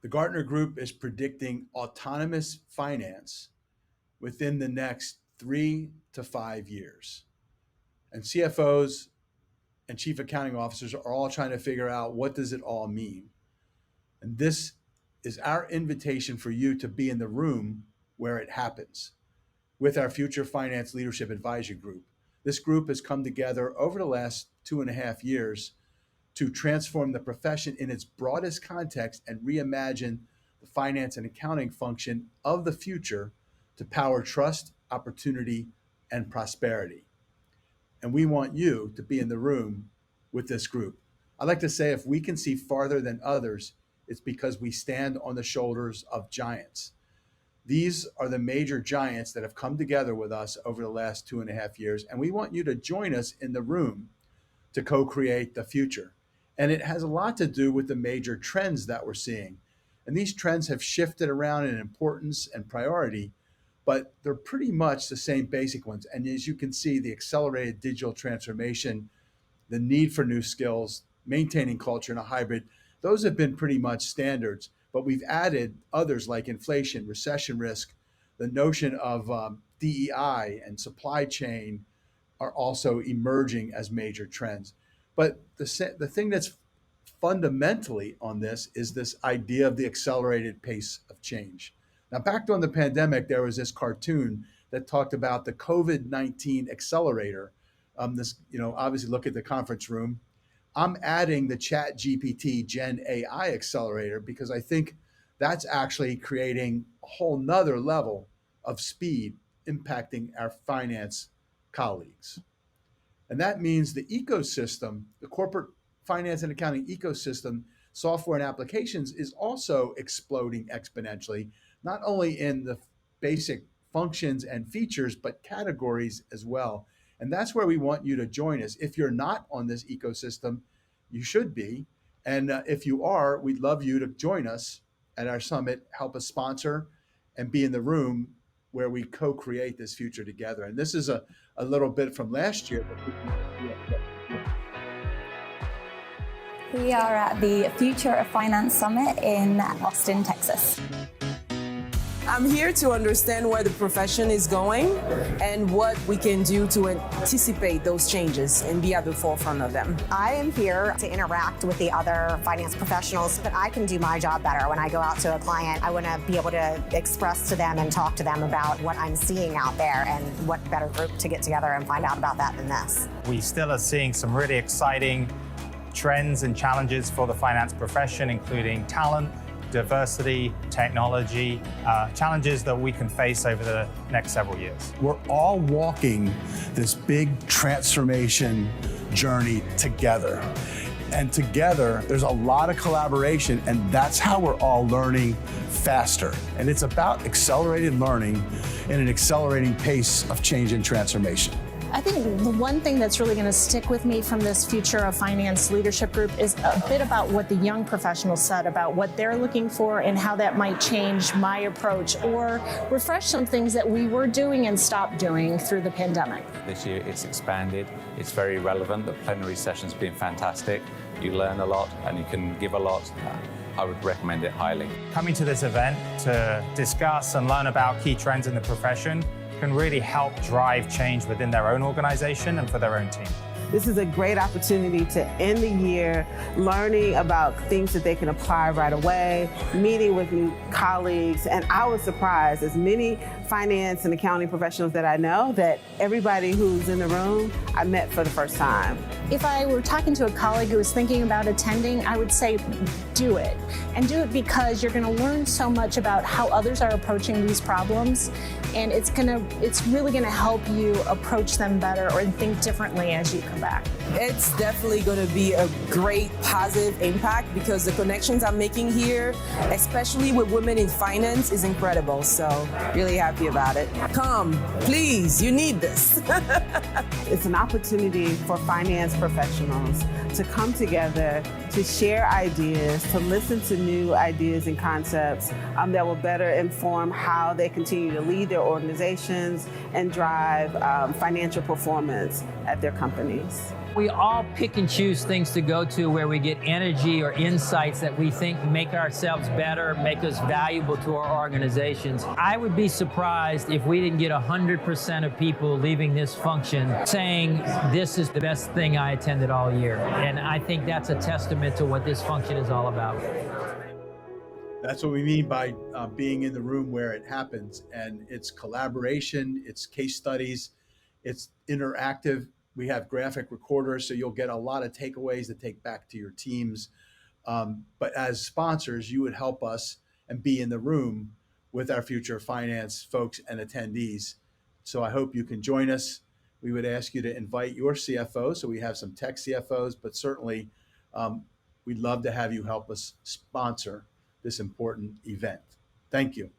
The Gartner Group is predicting autonomous finance within the next 3 to 5 years. And CFOs and chief accounting officers are all trying to figure out, what does it all mean? And this is our invitation for you to be in the room where it happens with our Future Finance Leadership Advisory Group. This group has come together over the last 2.5 years to transform the profession in its broadest context and reimagine the finance and accounting function of the future to power trust, opportunity, and prosperity. And we want you to be in the room with this group. I like to say, if we can see farther than others, it's because we stand on the shoulders of giants. These are the major giants that have come together with us over the last 2.5 years, and we want you to join us in the room to co-create the future. And it has a lot to do with the major trends that we're seeing. And these trends have shifted around in importance and priority, but they're pretty much the same basic ones. And as you can see, the accelerated digital transformation, the need for new skills, maintaining culture in a hybrid, those have been pretty much standards. But we've added others like inflation, recession risk, the notion of DEI and supply chain are also emerging as major trends. But the thing that's fundamentally on this is this idea of the accelerated pace of change. Now, back during the pandemic, there was this cartoon that talked about the COVID-19 accelerator. Obviously, look at the conference room. I'm adding the Chat GPT Gen AI accelerator because I think that's actually creating a whole nother level of speed impacting our finance colleagues. And that means the ecosystem, the corporate finance and accounting ecosystem, software and applications is also exploding exponentially, not only in the basic functions and features, but categories as well. And that's where we want you to join us. If you're not on this ecosystem, you should be. And if you are, we'd love you to join us at our summit, help us sponsor, and be in the room where we co-create this future together. And this is a little bit from last year. We are at the Future of Finance Summit in Austin, Texas. I'm here to understand where the profession is going and what we can do to anticipate those changes and be at the forefront of them. I am here to interact with the other finance professionals so that I can do my job better. When I go out to a client, I want to be able to express to them and talk to them about what I'm seeing out there, and what better group to get together and find out about that than this. We still are seeing some really exciting trends and challenges for the finance profession, including talent, diversity, technology, challenges that we can face over the next several years. We're all walking this big transformation journey together. And together, there's a lot of collaboration, and that's how we're all learning faster. And it's about accelerated learning in an accelerating pace of change and transformation. I think the one thing that's really going to stick with me from this Future of Finance Leadership Group is a bit about what the young professionals said about what they're looking for and how that might change my approach or refresh some things that we were doing and stopped doing through the pandemic. This year it's expanded, it's very relevant. The plenary session's been fantastic. You learn a lot and you can give a lot. I would recommend it highly. Coming to this event to discuss and learn about key trends in the profession can really help drive change within their own organization and for their own team. This is a great opportunity to end the year learning about things that they can apply right away, meeting with new colleagues, and I was surprised, as many finance and accounting professionals that I know, that everybody who's in the room I met for the first time. If I were talking to a colleague who was thinking about attending, I would say do it. And do it because you're going to learn so much about how others are approaching these problems, and it's really going to help you approach them better or think differently as you come back. It's definitely going to be a great positive impact because the connections I'm making here, especially with women in finance, is incredible. So really happy about it. Come, please, you need this. It's an opportunity for finance professionals to come together, to share ideas, to listen to new ideas and concepts that will better inform how they continue to lead their organizations and drive financial performance at their companies. We all pick and choose things to go to where we get energy or insights that we think make ourselves better, make us valuable to our organizations. I would be surprised if we didn't get 100% of people leaving this function saying, this is the best thing I attended all year. And I think that's a testament to what this function is all about. That's what we mean by being in the room where it happens. And it's collaboration, it's case studies, it's interactive. We have graphic recorders, so you'll get a lot of takeaways to take back to your teams. But as sponsors, you would help us and be in the room with our future finance folks and attendees. So I hope you can join us. We would ask you to invite your CFO. So we have some tech CFOs, but certainly we'd love to have you help us sponsor this important event. Thank you.